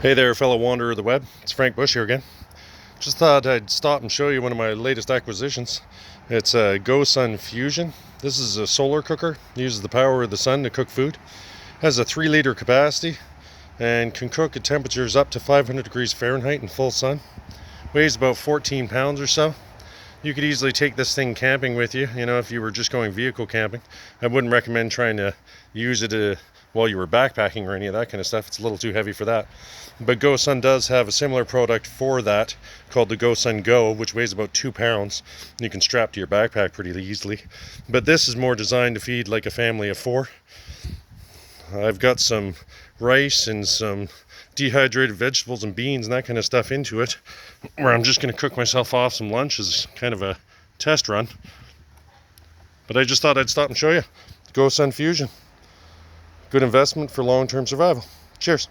Hey there, fellow wanderer of the web. It's Frank Bush here again. Just thought I'd stop and show you one of my latest acquisitions. It's a GoSun Fusion. This is a solar cooker. It uses the power of the sun to cook food. It has a 3-liter capacity and can cook at temperatures up to 500 degrees Fahrenheit in full sun. Weighs about 14 pounds or so. You could easily take this thing camping with you, if you were just going vehicle camping. I wouldn't recommend trying to use it while you were backpacking or any of that kind of stuff. It's a little too heavy for that. But GoSun does have a similar product for that called the GoSun Go, which weighs about 2 pounds. You can strap to your backpack pretty easily. But this is more designed to feed like a family of 4. I've got some rice and some dehydrated vegetables and beans and that kind of stuff into it, where I'm just going to cook myself off some lunch as kind of a test run. But I just thought I'd stop and show you GoSun Fusion. Good investment for long-term survival. Cheers.